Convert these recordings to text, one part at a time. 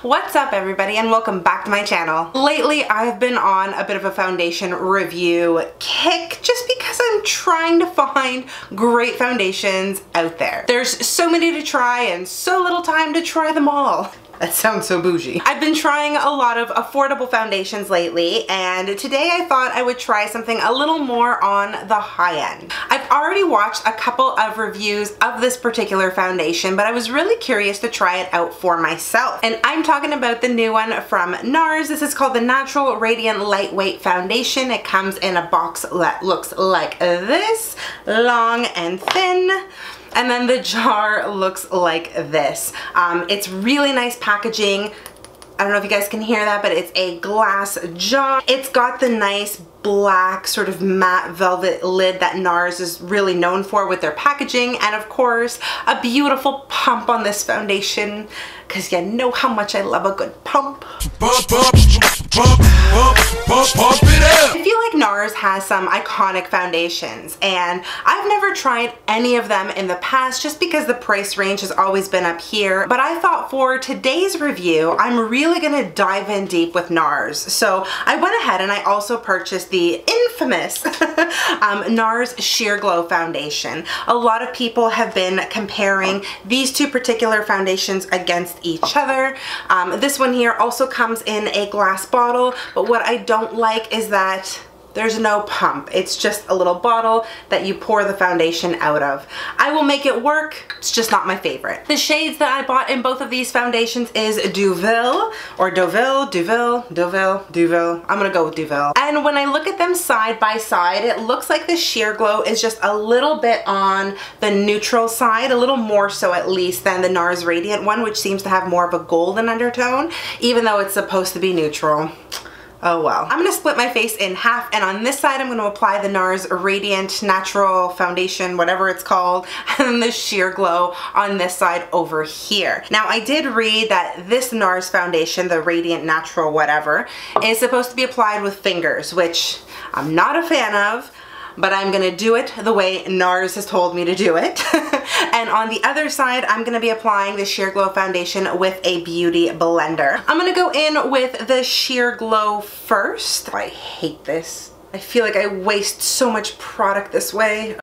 What's up everybody and welcome back to my channel. Lately I've been on a bit of a foundation review kick just because I'm trying to find great foundations out there. There's so many to try and so little time to try them all. That sounds so bougie. I've been trying a lot of affordable foundations lately, and today I thought I would try something a little more on the high end. I've already watched a couple of reviews of this particular foundation, but I was really curious to try it out for myself. And I'm talking about the new one from NARS. This is called the Natural Radiant Lightweight Foundation. It comes in a box that looks like this, long and thin. And then the jar looks like this. It's really nice packaging. I don't know if you guys can hear that, but it's a glass jar. It's got the nice black sort of matte velvet lid that NARS is really known for with their packaging, and of course a beautiful pump on this foundation because you know how much I love a good pump. I feel like NARS has some iconic foundations, and I've never tried any of them in the past just because the price range has always been up here. But I thought for today's review, I'm really gonna dive in deep with NARS. So I went ahead and I also purchased the infamous NARS Sheer Glow foundation. A lot of people have been comparing these two particular foundations against each other. This one here also comes in a glass bottle, but what I don't like is that there's no pump. It's just a little bottle that you pour the foundation out of. I will make it work, it's just not my favorite. The shades that I bought in both of these foundations is Deauville, or Deauville. I'm gonna go with Deauville. And when I look at them side by side, it looks like the Sheer Glow is just a little bit on the neutral side, a little more so at least than the NARS Radiant one, which seems to have more of a golden undertone, even though it's supposed to be neutral. Oh well. I'm gonna split my face in half, and on this side I'm gonna apply the NARS Radiant Natural Foundation, whatever it's called, and the Sheer Glow on this side over here. Now I did read that this NARS foundation, the Radiant Natural whatever, is supposed to be applied with fingers, which I'm not a fan of, but I'm gonna do it the way NARS has told me to do it. And on the other side, I'm gonna be applying the Sheer Glow foundation with a beauty blender. I'm gonna go in with the Sheer Glow first. I hate this. I feel like I waste so much product this way.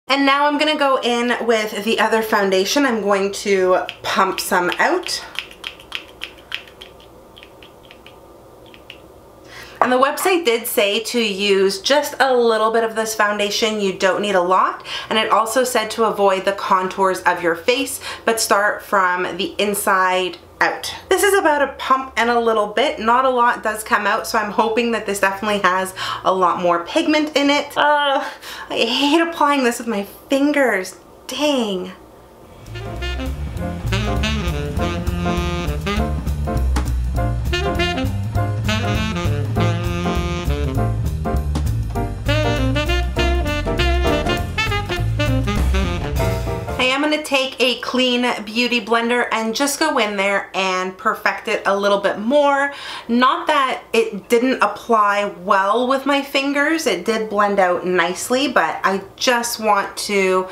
And now I'm gonna go in with the other foundation. I'm going to pump some out. And the website did say to use just a little bit of this foundation. You don't need a lot. And it also said to avoid the contours of your face, but start from the inside out. This is about a pump and a little bit. Not a lot does come out, so I'm hoping that this definitely has a lot more pigment in it. I hate applying this with my fingers. Dang. I'm going to take a clean beauty blender and just go in there and perfect it a little bit more. Not that it didn't apply well with my fingers, it did blend out nicely, but I just want to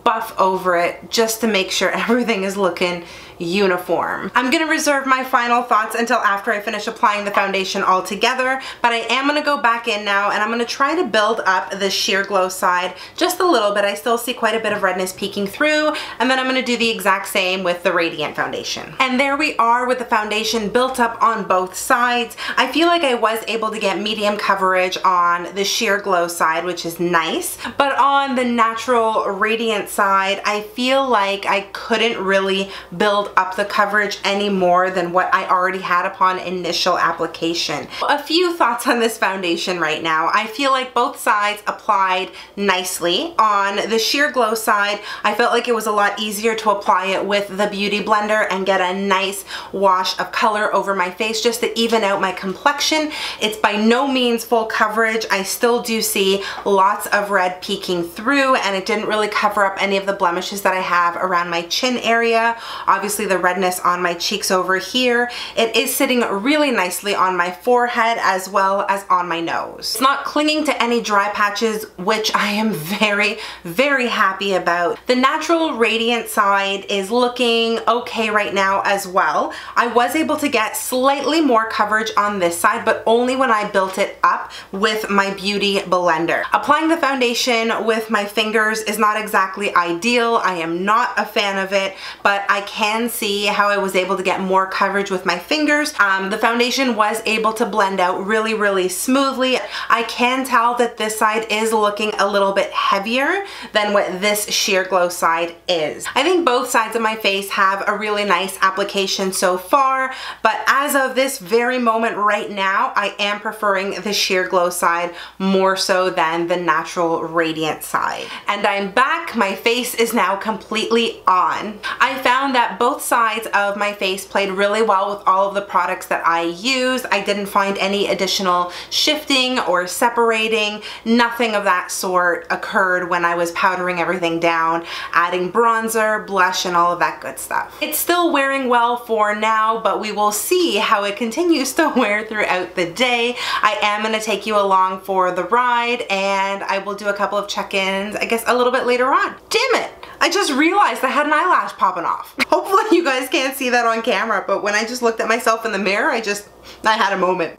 buff over it just to make sure everything is looking uniform. I'm gonna reserve my final thoughts until after I finish applying the foundation all together, but I am gonna go back in now and I'm gonna try to build up the Sheer Glow side just a little bit. I still see quite a bit of redness peeking through, and then I'm gonna do the exact same with the Radiant foundation. And there we are with the foundation built up on both sides. I feel like I was able to get medium coverage on the Sheer Glow side, which is nice, but on the Natural Radiant side, I feel like I couldn't really build up the coverage any more than what I already had upon initial application. A few thoughts on this foundation right now. I feel like both sides applied nicely. On the Sheer Glow side, I felt like it was a lot easier to apply it with the beauty blender and get a nice wash of color over my face just to even out my complexion. It's by no means full coverage. I still do see lots of red peeking through, and it didn't really cover cover up any of the blemishes that I have around my chin area. Obviously the redness on my cheeks over here. It is sitting really nicely on my forehead as well as on my nose. It's not clinging to any dry patches, which I am very, very happy about. The Natural Radiant side is looking okay right now as well. I was able to get slightly more coverage on this side, but only when I built it up with my Beauty Blender. Applying the foundation with my fingers is not exactly ideal. I am not a fan of it, but I can see how I was able to get more coverage with my fingers. The foundation was able to blend out really, really smoothly. I can tell that this side is looking a little bit heavier than what this Sheer Glow side is. I think both sides of my face have a really nice application so far, but as of this very moment right now, I am preferring the Sheer Glow side more so than the Natural Radiant side. And I'm back. My face is now completely on. I found that both sides of my face played really well with all of the products that I use. I didn't find any additional shifting or separating. Nothing of that sort occurred when I was powdering everything down, adding bronzer, blush, and all of that good stuff. It's still wearing well for now, but we will see how it continues to wear throughout the day. I am going to take you along for the ride, and I will do a couple of check-ins, I guess, a little bit later on. Damn it! I just realized I had an eyelash popping off. Hopefully you guys can't see that on camera, but when I just looked at myself in the mirror, I had a moment.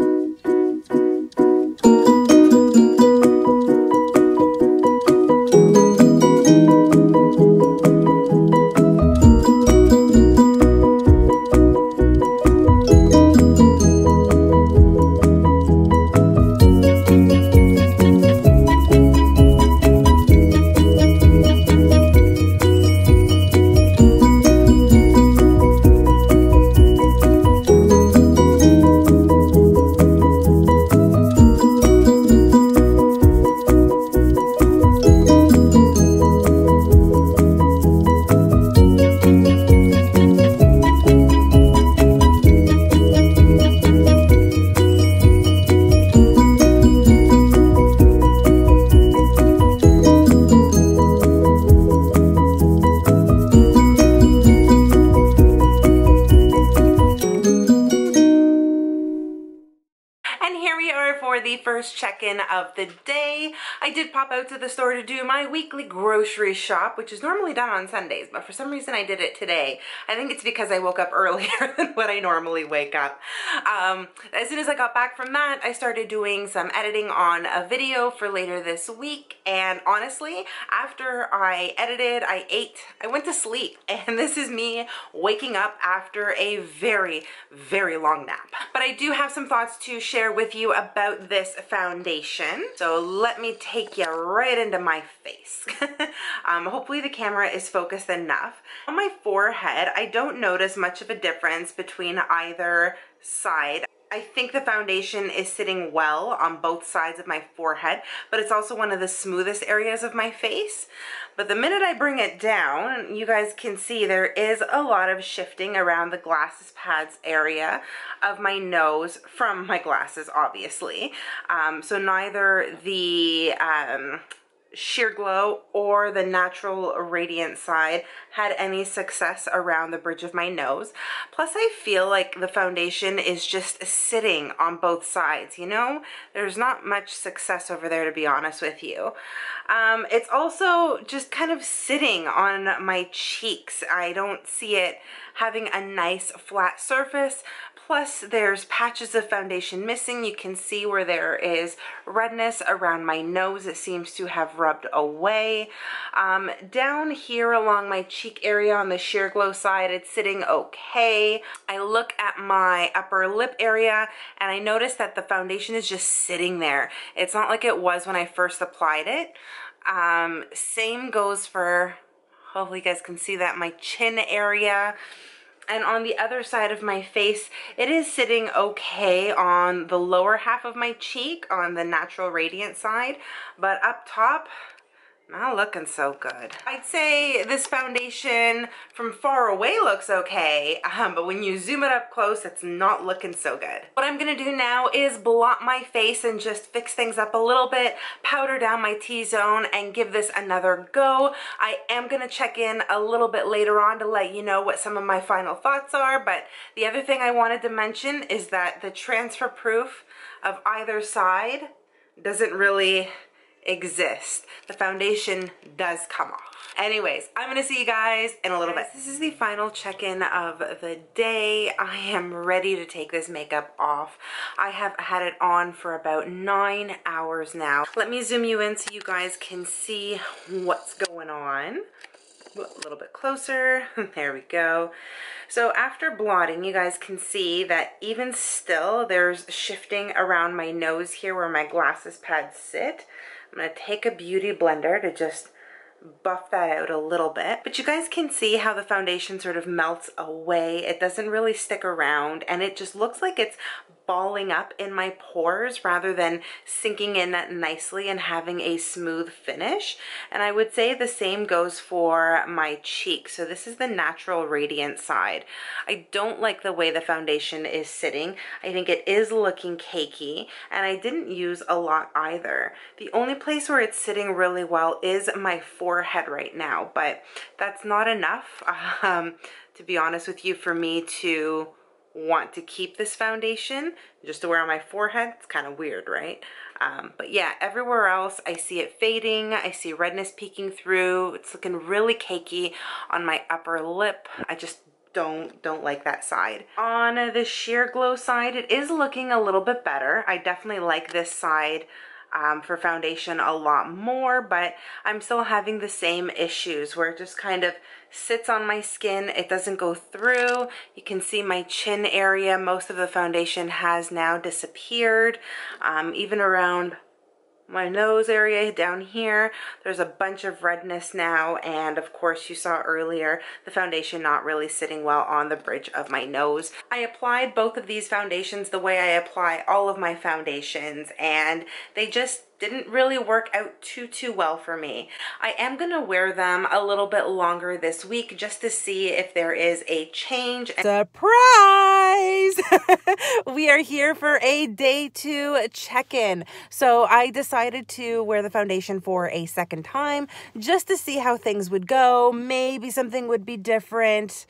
First check-in of the day. I did pop out to the store to do my weekly grocery shop, which is normally done on Sundays, but for some reason I did it today. I think it's because I woke up earlier than what I normally wake up. As soon as I got back from that, I started doing some editing on a video for later this week, and honestly, after I edited, I ate, I went to sleep, and this is me waking up after a very, very long nap. But I do have some thoughts to share with you about this foundation. So let me take you right into my face. Hopefully the camera is focused enough. On my forehead, I don't notice much of a difference between either side. I think the foundation is sitting well on both sides of my forehead, but it's also one of the smoothest areas of my face. But the minute I bring it down, you guys can see there is a lot of shifting around the glasses pads area of my nose from my glasses, obviously. So neither the Sheer Glow or the Natural Radiant side had any success around the bridge of my nose. Plus I feel like the foundation is just sitting on both sides, you know? There's not much success over there, to be honest with you. It's also just kind of sitting on my cheeks. I don't see it having a nice flat surface. Plus there's patches of foundation missing. You can see where there is redness around my nose. It seems to have rubbed away. Down here along my cheek area on the Sheer Glow side, it's sitting okay. I look at my upper lip area and I notice that the foundation is just sitting there. It's not like it was when I first applied it. Same goes for, hopefully you guys can see that, my chin area. And on the other side of my face, it is sitting okay on the lower half of my cheek on the Natural Radiant side, but up top, Not looking so good. I'd say this foundation from far away looks okay, but when you zoom it up close, it's not looking so good. What I'm gonna do now is blot my face and just fix things up a little bit, powder down my T-zone, and give this another go. I am gonna check in a little bit later on to let you know what some of my final thoughts are, but the other thing I wanted to mention is that the transfer proof of either side doesn't really exist. The foundation does come off. Anyways, I'm gonna see you guys in a little bit. This is the final check-in of the day. I am ready to take this makeup off. I have had it on for about 9 hours now. Let me zoom you in so you guys can see what's going on. A little bit closer. There we go. So after blotting, you guys can see that even still there's shifting around my nose here where my glasses pads sit. I'm going to take a beauty blender to just buff that out a little bit. But you guys can see how the foundation sort of melts away. It doesn't really stick around, and it just looks like it's balling up in my pores rather than sinking in nicely and having a smooth finish. And I would say the same goes for my cheeks. So this is the Natural Radiant side. I don't like the way the foundation is sitting. I think it is looking cakey, and I didn't use a lot either. The only place where it's sitting really well is my forehead right now, but that's not enough, to be honest with you, for me to want to keep this foundation just to wear on my forehead. It's kind of weird, right? But yeah, everywhere else I see it fading. I see redness peeking through. It's looking really cakey on my upper lip. I just don't like that side. On the Sheer Glow side, it is looking a little bit better. I definitely like this side for foundation a lot more, but I'm still having the same issues where it just kind of sits on my skin. It doesn't go through. You can see my chin area. Most of the foundation has now disappeared. Even around my nose area down here, there's a bunch of redness now, and of course you saw earlier the foundation not really sitting well on the bridge of my nose. I applied both of these foundations the way I apply all of my foundations, and they just didn't really work out too well for me. I am gonna wear them a little bit longer this week just to see if there is a change. Surprise! We are here for a day 2 check-in. So I decided to wear the foundation for a second time just to see how things would go. Maybe something would be different.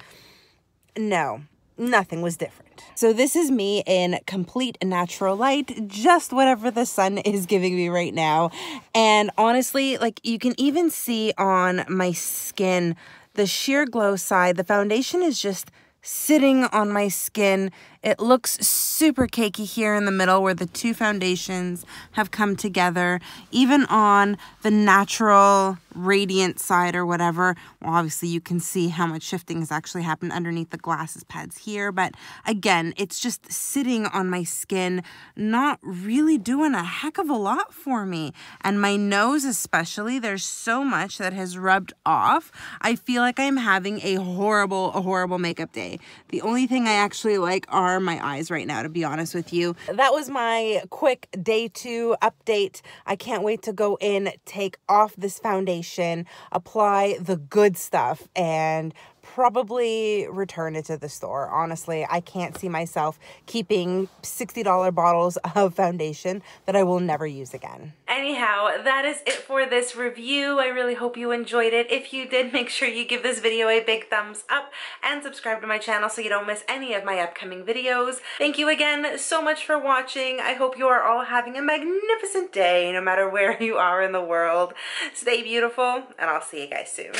No. Nothing was different. So this is me in complete natural light, just whatever the sun is giving me right now. And honestly, like, you can even see on my skin, the Sheer Glow side, the foundation is just sitting on my skin. It looks super cakey here in the middle where the two foundations have come together. Even on the Natural Radiant side or whatever, well, obviously you can see how much shifting has actually happened underneath the glasses pads here. But again, it's just sitting on my skin, not really doing a heck of a lot for me. And my nose especially, there's so much that has rubbed off. I feel like I'm having a horrible makeup day. The only thing I actually like are my eyes right now, to be honest with you. That was my quick day 2 update. I can't wait to go in, take off this foundation, apply the good stuff, and probably return it to the store. Honestly, I can't see myself keeping $60 bottles of foundation that I will never use again. Anyhow, that is it for this review. I really hope you enjoyed it. If you did, make sure you give this video a big thumbs up and subscribe to my channel so you don't miss any of my upcoming videos. Thank you again so much for watching. I hope you are all having a magnificent day, no matter where you are in the world. Stay beautiful, and I'll see you guys soon.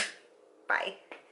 Bye.